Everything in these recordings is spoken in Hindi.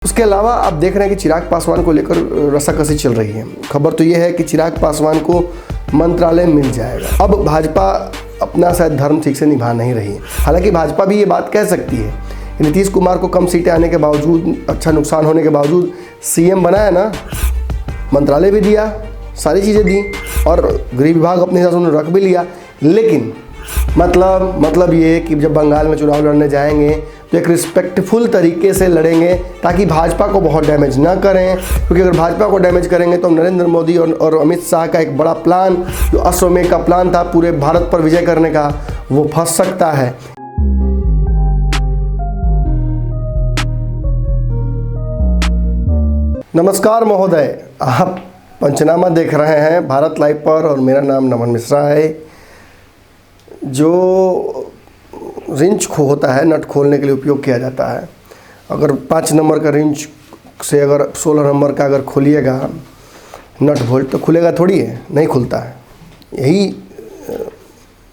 उसके अलावा आप देख रहे हैं कि चिराग पासवान को लेकर रस्साकसी चल रही है। खबर तो यह है कि चिराग पासवान को मंत्रालय मिल जाएगा। अब भाजपा अपना शायद धर्म ठीक से निभा नहीं रही है। हालांकि भाजपा भी ये बात कह सकती है कि नीतीश कुमार को कम सीटें आने के बावजूद, अच्छा नुकसान होने के बावजूद सीएम बनाया ना, मंत्रालय भी दिया, सारी चीज़ें दी और गृह विभाग अपने हिसाब से उन्होंने रख भी लिया। लेकिन मतलब ये कि जब बंगाल में चुनाव लड़ने जाएंगे तो एक रिस्पेक्टफुल तरीके से लड़ेंगे ताकि भाजपा को बहुत डैमेज ना करें, क्योंकि अगर भाजपा को डैमेज करेंगे तो नरेंद्र मोदी और अमित शाह का एक बड़ा प्लान, जो अश्वमेध का प्लान था पूरे भारत पर विजय करने का, वो फंस सकता है। नमस्कार महोदय, आप पंचनामा देख रहे हैं भारत लाइव पर और मेरा नाम नमन मिश्रा है। जो रिंच होता है, नट खोलने के लिए उपयोग किया जाता है। अगर 5 नंबर का रिंच से अगर 16 नंबर का अगर खोलिएगा नट बोल्ट तो खुलेगा थोड़ी है, नहीं खुलता है। यही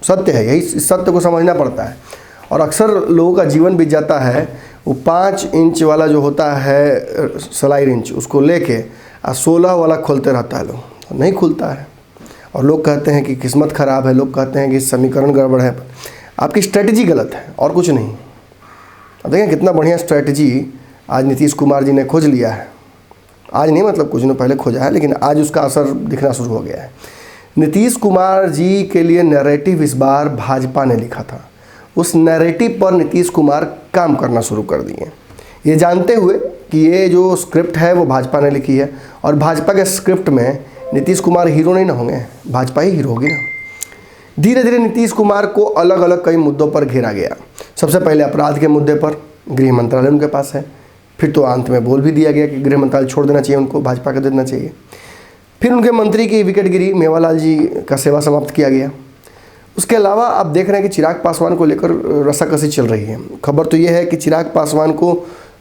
सत्य है, यही इस सत्य को समझना पड़ता है। और अक्सर लोगों का जीवन बीत जाता है, वो 5 इंच वाला जो होता है सलाई रिंच, उसको लेके 16 वाला खोलते रहता है लोग, तो नहीं खुलता है। और लोग कहते हैं कि किस्मत ख़राब है, लोग कहते हैं कि समीकरण गड़बड़ है। आपकी स्ट्रेटजी गलत है और कुछ नहीं। अब देखें कितना बढ़िया स्ट्रेटजी आज नीतीश कुमार जी ने खोज लिया है। आज नहीं, मतलब कुछ दिनों पहले खोजा है, लेकिन आज उसका असर दिखना शुरू हो गया है। नीतीश कुमार जी के लिए नैरेटिव इस बार भाजपा ने लिखा था। उस नैरेटिव पर नीतीश कुमार काम करना शुरू कर दिए, ये जानते हुए कि ये जो स्क्रिप्ट है वो भाजपा ने लिखी है और भाजपा के स्क्रिप्ट में नीतीश कुमार हीरो नहीं ना होंगे, भाजपा ही हीरो होगी ना। धीरे धीरे नीतीश कुमार को अलग अलग कई मुद्दों पर घेरा गया। सबसे पहले अपराध के मुद्दे पर गृह मंत्रालय उनके पास है, फिर तो अंत में बोल भी दिया गया कि गृह मंत्रालय छोड़ देना चाहिए, उनको भाजपा का दे देना चाहिए। फिर उनके मंत्री की विकेट गिरी, मेवालाल जी का सेवा समाप्त किया गया। उसके अलावा आप देख रहे हैं कि चिराग पासवान को लेकर रस्साकसी चल रही है। खबर तो ये है कि चिराग पासवान को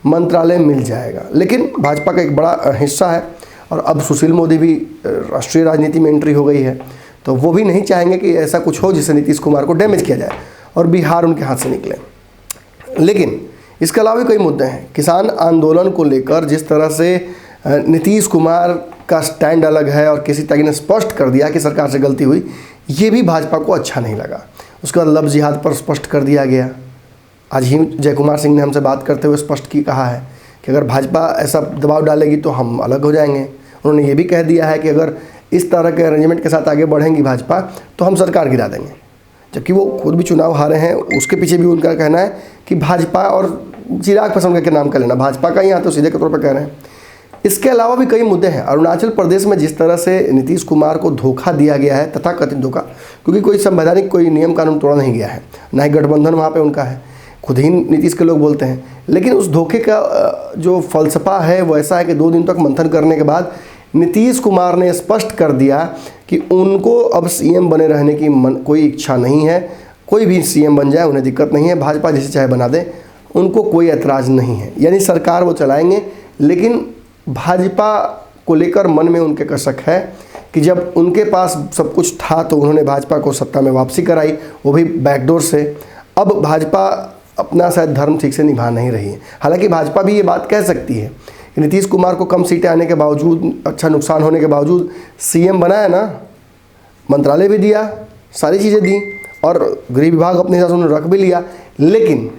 मंत्रालय मिल जाएगा, लेकिन भाजपा का एक बड़ा हिस्सा है और अब सुशील मोदी भी राष्ट्रीय राजनीति में एंट्री हो गई है, तो वो भी नहीं चाहेंगे कि ऐसा कुछ हो जिससे नीतीश कुमार को डैमेज किया जाए और बिहार उनके हाथ से निकले। लेकिन इसके अलावा भी कई मुद्दे हैं। किसान आंदोलन को लेकर जिस तरह से नीतीश कुमार का स्टैंड अलग है और किसी तरह ने स्पष्ट कर दिया कि सरकार से गलती हुई, ये भी भाजपा को अच्छा नहीं लगा। उसके बाद लव जिहाद पर स्पष्ट कर दिया गया। आज ही जय कुमार सिंह ने हमसे बात करते हुए स्पष्ट की कहा है कि अगर भाजपा ऐसा दबाव डालेगी तो हम अलग हो जाएंगे। उन्होंने ये भी कह दिया है कि अगर इस तरह के अरेंजमेंट के साथ आगे बढ़ेंगी भाजपा तो हम सरकार गिरा देंगे। जबकि वो खुद भी चुनाव हारे हैं, उसके पीछे भी उनका कहना है कि भाजपा और चिराग पासवान करके नाम कर लेना, भाजपा का ही यहाँ तो सीधे के तौर पर कह रहे हैं। इसके अलावा भी कई मुद्दे हैं। अरुणाचल प्रदेश में जिस तरह से नीतीश कुमार को धोखा दिया गया है, तथाकथित धोखा, क्योंकि कोई संवैधानिक कोई नियम कानून तोड़ा नहीं गया है, ना ही गठबंधन वहाँ पे उनका है, खुद ही नीतीश के लोग बोलते हैं। लेकिन उस धोखे का जो फलसफा है वो ऐसा है कि 2 दिन तक मंथन करने के बाद नीतीश कुमार ने स्पष्ट कर दिया कि उनको अब सीएम बने रहने की कोई इच्छा नहीं है। कोई भी सीएम बन जाए उन्हें दिक्कत नहीं है, भाजपा जिसे चाहे बना दे, उनको कोई ऐतराज़ नहीं है। यानी सरकार वो चलाएंगे, लेकिन भाजपा को लेकर मन में उनके कसक है कि जब उनके पास सब कुछ था तो उन्होंने भाजपा को सत्ता में वापसी कराई, वो भी बैकडोर से। अब भाजपा अपना शायद धर्म ठीक से निभा नहीं रही है। हालांकि भाजपा भी ये बात कह सकती है कि नीतीश कुमार को कम सीटें आने के बावजूद, अच्छा नुकसान होने के बावजूद सीएम बनाया ना, मंत्रालय भी दिया, सारी चीज़ें दी और गृह विभाग अपने हिसाब से उन्होंने रख भी लिया। लेकिन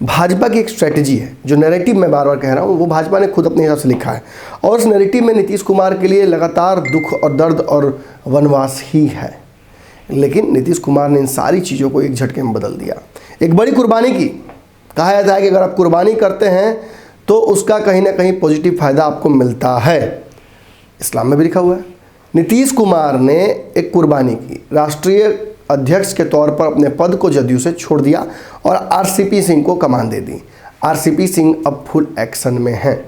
भाजपा की एक स्ट्रेटजी है, जो नैरेटिव मैं बार बार कह रहा हूँ, वो भाजपा ने खुद अपने हिसाब से लिखा है और उस नैरेटिव में नीतीश कुमार के लिए लगातार दुख और दर्द और वनवास ही है। लेकिन नीतीश कुमार ने इन सारी चीज़ों को एक झटके में बदल दिया। एक बड़ी कुर्बानी की। कहा जाता है कि अगर आप कुर्बानी करते हैं तो उसका कहीं ना कहीं पॉजिटिव फ़ायदा आपको मिलता है। इस्लाम में भी लिखा हुआ है। नीतीश कुमार ने एक कुर्बानी की, राष्ट्रीय अध्यक्ष के तौर पर अपने पद को जदयू से छोड़ दिया और आरसीपी सिंह को कमान दे दी। आरसीपी सिंह अब फुल एक्शन में हैं।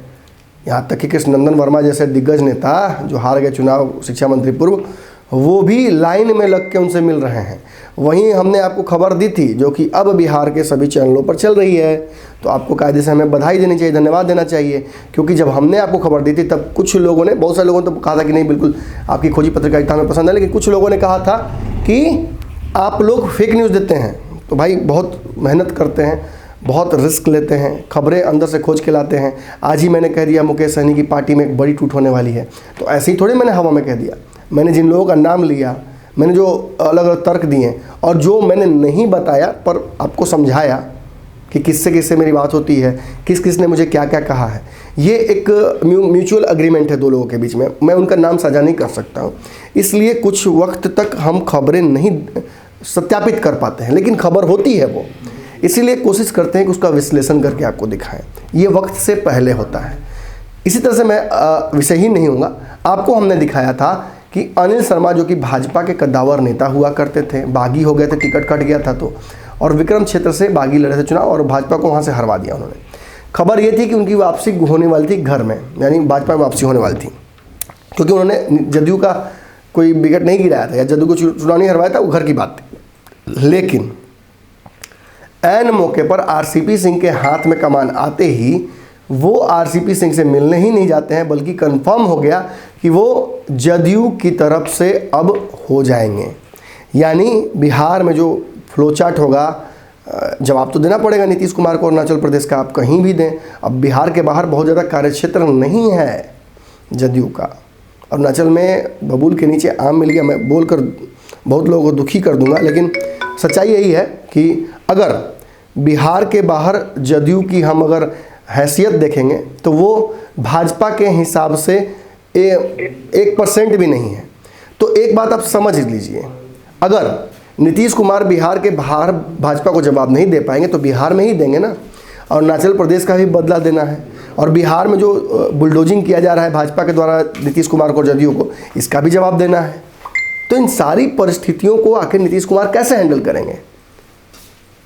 यहाँ तक कि कृष्णनंदन वर्मा जैसे दिग्गज नेता जो हार गए चुनाव, शिक्षा मंत्री पूर्व, वो भी लाइन में लग के उनसे मिल रहे हैं। वहीं हमने आपको खबर दी थी जो कि अब बिहार के सभी चैनलों पर चल रही है, तो आपको कायदे से हमें बधाई देनी चाहिए, धन्यवाद देना चाहिए। क्योंकि जब हमने आपको खबर दी थी तब कुछ लोगों ने, बहुत सारे लोगों ने तो कहा था कि नहीं बिल्कुल आपकी खोजी पत्रकारिता हमें पसंद है, लेकिन कुछ लोगों ने कहा था कि आप लोग फेक न्यूज़ देते हैं। तो भाई बहुत मेहनत करते हैं, बहुत रिस्क लेते हैं, खबरें अंदर से खोज के लाते हैं। आज ही मैंने कह दिया मुकेश सहनी की पार्टी में एक बड़ी टूट होने वाली है, तो ऐसे ही थोड़ी मैंने हवा में कह दिया। मैंने जिन लोगों का नाम लिया, मैंने जो अलग अलग तर्क दिए और जो मैंने नहीं बताया पर आपको समझाया कि किससे किससे मेरी बात होती है, किस किस ने मुझे क्या क्या कहा है, ये एक म्यूचुअल अग्रीमेंट है दो लोगों के बीच में। मैं उनका नाम साझा नहीं कर सकता हूँ, इसलिए कुछ वक्त तक हम खबरें नहीं सत्यापित कर पाते हैं, लेकिन खबर होती है वो, इसीलिए कोशिश करते हैं कि उसका विश्लेषण करके आपको दिखाएं। ये वक्त से पहले होता है। इसी तरह से मैं विषयहीन नहीं हूँगा। आपको हमने दिखाया था कि अनिल शर्मा जो कि भाजपा के कद्दावर नेता हुआ करते थे, बागी हो गए थे, टिकट कट गया था तो, और विक्रम क्षेत्र से बागी लड़े थे चुनाव और भाजपा को वहाँ से हरवा दिया उन्होंने। खबर ये थी कि उनकी वापसी होने वाली थी घर में, यानी भाजपा में वापसी होने वाली थी, क्योंकि उन्होंने जदयू का कोई विकेट नहीं गिराया था या जदयू को चुनाव नहीं हरवाया था, वो घर की बात थी। लेकिन ऐन मौके पर आरसीपी सिंह के हाथ में कमान आते ही वो आरसीपी सिंह से मिलने ही नहीं जाते हैं, बल्कि कंफर्म हो गया कि वो जदयू की तरफ से अब हो जाएंगे। यानी बिहार में जो फ्लोचार्ट होगा, जवाब तो देना पड़ेगा नीतीश कुमार को अरुणाचल प्रदेश का, आप कहीं भी दें। अब बिहार के बाहर बहुत ज़्यादा कार्यक्षेत्र नहीं है जदयू का। अरुणाचल में बबूल के नीचे आम मिल गया, मैं बोलकर बहुत लोगों को दुखी कर दूंगा, लेकिन सच्चाई यही है कि अगर बिहार के बाहर जदयू की हम अगर हैसियत देखेंगे तो वो भाजपा के हिसाब से 1% भी नहीं है। तो एक बात आप समझ लीजिए, अगर नीतीश कुमार बिहार के बाहर भाजपा को जवाब नहीं दे पाएंगे तो बिहार में ही देंगे ना, और अरुणाचल प्रदेश का भी बदला देना है, और बिहार में जो बुलडोजिंग किया जा रहा है भाजपा के द्वारा नीतीश कुमार को, जदयू को, इसका भी जवाब देना है। तो इन सारी परिस्थितियों को आखिर नीतीश कुमार कैसे हैंडल करेंगे?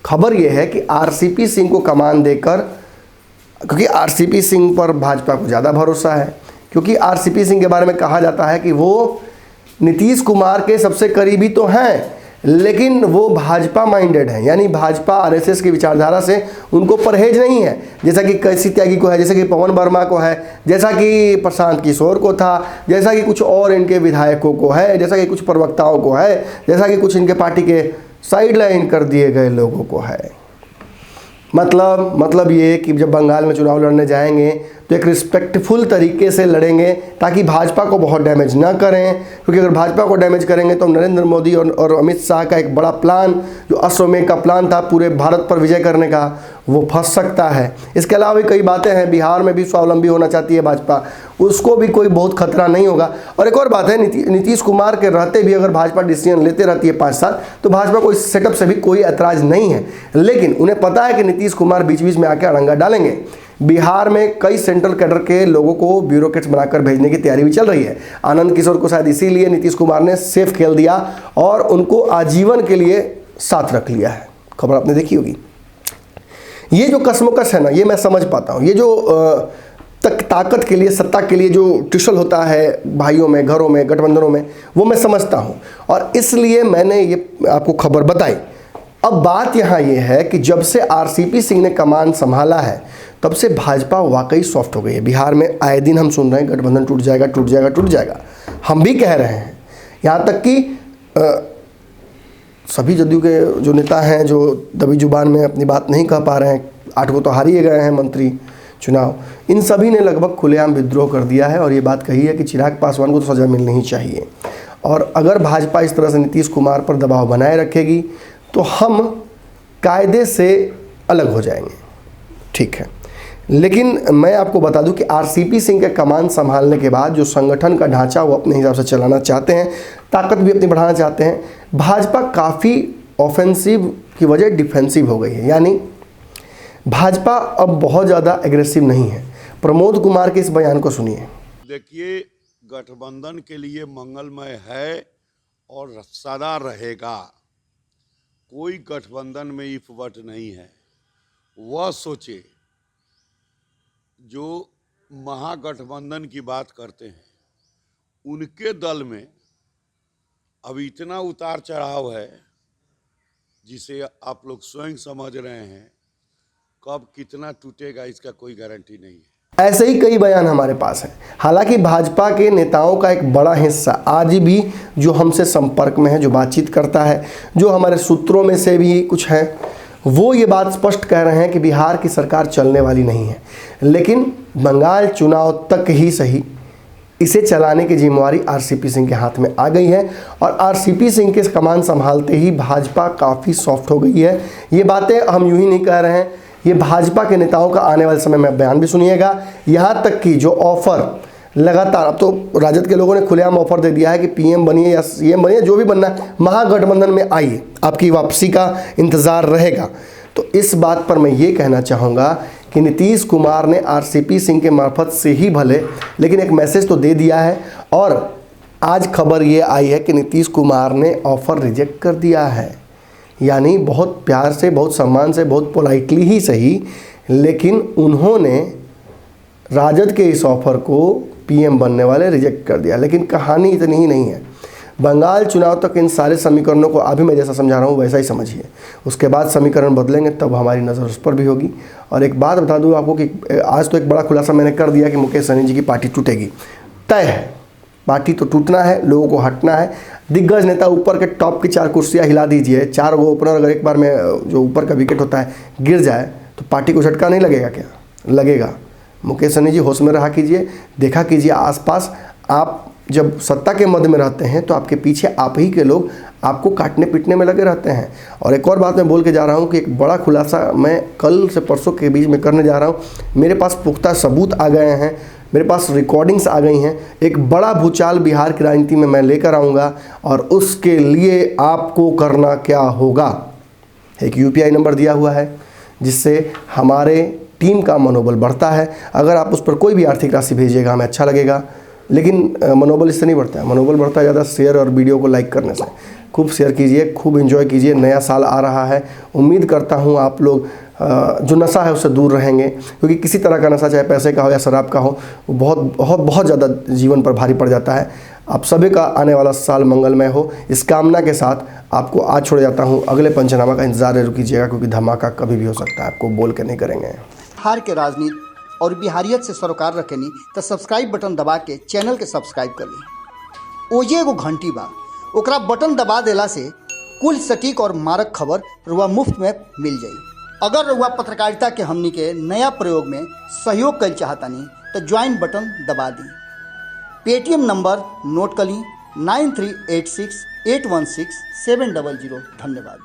खबर यह है कि आरसीपी सिंह को कमान देकर, क्योंकि आरसीपी सिंह पर भाजपा को ज़्यादा भरोसा है, क्योंकि आरसीपी सिंह के बारे में कहा जाता है कि वो नीतीश कुमार के सबसे करीबी तो हैं, लेकिन वो भाजपा माइंडेड है, यानी भाजपा आरएसएस की विचारधारा से उनको परहेज नहीं है, जैसा कि कैसी त्यागी को है, जैसा कि पवन वर्मा को है, जैसा कि प्रशांत किशोर को था, जैसा कि कुछ और इनके विधायकों को है, जैसा कि कुछ प्रवक्ताओं को है, जैसा कि कुछ इनके पार्टी के साइड लाइन कर दिए गए लोगों को है। मतलब ये कि जब बंगाल में चुनाव लड़ने जाएंगे तो एक रिस्पेक्टफुल तरीके से लड़ेंगे, ताकि भाजपा को बहुत डैमेज ना करें, क्योंकि अगर भाजपा को डैमेज करेंगे तो नरेंद्र मोदी और अमित शाह का एक बड़ा प्लान, जो अश्वमेध का प्लान था पूरे भारत पर विजय करने का, वो फंस सकता है। इसके अलावा भी कई बातें हैं, बिहार में भी स्वावलंबी होना चाहती है भाजपा, उसको भी कोई बहुत खतरा नहीं होगा। और एक और बात है, नीतीश कुमार के रहते भी अगर भाजपा डिसीजन लेते रहती है 5 साल, तो भाजपा को इस सेटअप से भी कोई ऐतराज़ नहीं है, लेकिन उन्हें पता है कि नीतीश कुमार बीच बीच में आकर अड़ंगा डालेंगे। बिहार में कई सेंट्रल कैडर के लोगों को ब्यूरोक्रेट्स बनाकर भेजने की तैयारी भी चल रही है। आनंद किशोर को शायद इसीलिए नीतीश कुमार ने सेफ खेल दिया और उनको आजीवन के लिए साथ रख लिया है। खबर आपने देखी होगी। ये जो कश्मकश है ना, ये मैं समझ पाता हूँ। ये जो ताकत के लिए, सत्ता के लिए जो ट्यूशल होता है भाइयों में, घरों में, गठबंधनों में, वो मैं समझता हूँ, और इसलिए मैंने ये आपको खबर बताई। अब बात यहाँ ये है कि जब से आरसीपी सिंह ने कमान संभाला है, तब से भाजपा वाकई सॉफ्ट हो गई है। बिहार में आए दिन हम सुन रहे हैं गठबंधन टूट जाएगा, टूट जाएगा, टूट जाएगा। हम भी कह रहे हैं, यहाँ तक कि सभी जदयू के जो नेता हैं, जो दबी जुबान में अपनी बात नहीं कह पा रहे हैं, 8 को तो हार ही गए हैं मंत्री चुनाव, इन सभी ने लगभग खुलेआम विद्रोह कर दिया है और ये बात कही है कि चिराग पासवान को तो सज़ा मिलनी ही चाहिए। और अगर भाजपा इस तरह से नीतीश कुमार पर दबाव बनाए रखेगी तो हम कायदे से अलग हो जाएंगे, ठीक है। लेकिन मैं आपको बता दूं कि आरसीपी सिंह के कमान संभालने के बाद जो संगठन का ढांचा वो अपने हिसाब से चलाना चाहते हैं, ताकत भी अपनी बढ़ाना चाहते हैं। भाजपा काफ़ी ऑफेंसिव की वजह डिफेंसिव हो गई है, यानी भाजपा अब बहुत ज़्यादा एग्रेसिव नहीं है। प्रमोद कुमार के इस बयान को सुनिए। देखिए, गठबंधन के लिए मंगलमय है और सदा रहेगा। कोई गठबंधन में इफ बट नहीं है। वह सोचे जो महागठबंधन की बात करते हैं, उनके दल में अब इतना उतार चढ़ाव है जिसे आप लोग स्वयं समझ रहे हैं। कब कितना टूटेगा इसका कोई गारंटी नहीं है। ऐसे ही कई बयान हमारे पास हैं। हालांकि भाजपा के नेताओं का एक बड़ा हिस्सा आज भी जो हमसे संपर्क में है, जो बातचीत करता है, जो हमारे सूत्रों में से भी कुछ है, वो ये बात स्पष्ट कह रहे हैं कि बिहार की सरकार चलने वाली नहीं है, लेकिन बंगाल चुनाव तक ही सही इसे चलाने की जिम्मेवारी आरसीपी सिंह के हाथ में आ गई है। और आरसीपी सिंह के कमान संभालते ही भाजपा काफ़ी सॉफ्ट हो गई है। ये बातें हम यूं ही नहीं कह रहे हैं, ये भाजपा के नेताओं का आने वाले समय में बयान भी सुनिएगा। यहाँ तक कि जो ऑफर लगातार, अब तो राजद के लोगों ने खुलेआम ऑफर दे दिया है कि पीएम बनिए या सीएम बनिए, जो भी बनना है, महागठबंधन में आइए, आपकी वापसी का इंतज़ार रहेगा। तो इस बात पर मैं ये कहना चाहूँगा कि नीतीश कुमार ने आरसीपी सिंह के मार्फत से ही भले, लेकिन एक मैसेज तो दे दिया है। और आज खबर ये आई है कि नीतीश कुमार ने ऑफ़र रिजेक्ट कर दिया है, यानी बहुत प्यार से, बहुत सम्मान से, बहुत पोलाइटली ही सही, लेकिन उन्होंने राजद के इस ऑफ़र को पीएम बनने वाले रिजेक्ट कर दिया। लेकिन कहानी इतनी ही नहीं है, बंगाल चुनाव तक इन सारे समीकरणों को अभी मैं जैसा समझा रहा हूँ वैसा ही समझिए, उसके बाद समीकरण बदलेंगे, तब हमारी नज़र उस पर भी होगी। और एक बात बता दूँ आपको कि आज तो एक बड़ा खुलासा मैंने कर दिया कि मुकेश सहनी जी की पार्टी टूटेगी, तय है, पार्टी तो टूटना है, लोगों को हटना है। दिग्गज नेता ऊपर के टॉप की 4 कुर्सियाँ हिला दीजिए, 4 वो ओपनर अगर एक बार में जो ऊपर का विकेट होता है गिर जाए तो पार्टी को झटका नहीं लगेगा क्या? लगेगा। मुकेश सहनी जी होश में रहा कीजिए, देखा कीजिए आसपास। आप जब सत्ता के मध्य में रहते हैं तो आपके पीछे आप ही के लोग आपको काटने पीटने में लगे रहते हैं। और एक और बात मैं बोल के जा रहा हूँ कि एक बड़ा खुलासा मैं कल से परसों के बीच में करने जा रहा हूँ। मेरे पास पुख्ता सबूत आ गए हैं, मेरे पास रिकॉर्डिंग्स आ गई हैं। एक बड़ा भूचाल बिहार की राजनीति में मैं लेकर आऊँगा, और उसके लिए आपको करना क्या होगा, एक यूपीआई नंबर दिया हुआ है जिससे हमारे टीम का मनोबल बढ़ता है। अगर आप उस पर कोई भी आर्थिक राशि भेजिएगा हमें अच्छा लगेगा, लेकिन मनोबल इससे नहीं बढ़ता है, मनोबल बढ़ता है ज़्यादा शेयर और वीडियो को लाइक करने से। खूब शेयर कीजिए, खूब एंजॉय कीजिए। नया साल आ रहा है, उम्मीद करता हूँ आप लोग जो नशा है उससे दूर रहेंगे, क्योंकि किसी तरह का नशा, चाहे पैसे का हो या शराब का हो, वो बहुत बहुत बहुत ज़्यादा जीवन पर भारी पड़ जाता है। आप सभी का आने वाला साल मंगलमय हो, इस कामना के साथ आपको आज छोड़ जाता हूँ। अगले पंचनामा का इंतजार जरूर कीजिएगा, क्योंकि धमाका कभी भी हो सकता है, आपको बोल के नहीं करेंगे। बिहार के राजनीति और बिहारियत से सरोकार रखेनी तो सब्सक्राइब बटन दबा के चैनल के सब्सक्राइब कर ली। ओजे एगो घंटी बा, ओकरा बटन दबा देला से कुल सटीक और मारक खबर रुआ मुफ्त में मिल जाई। अगर रुआ पत्रकारिता के हमनी के नया प्रयोग में सहयोग कर चाहतानी तो ज्वाइन बटन दबा दी। पेटीएम नंबर नोट कर ली 9386816700। धन्यवाद।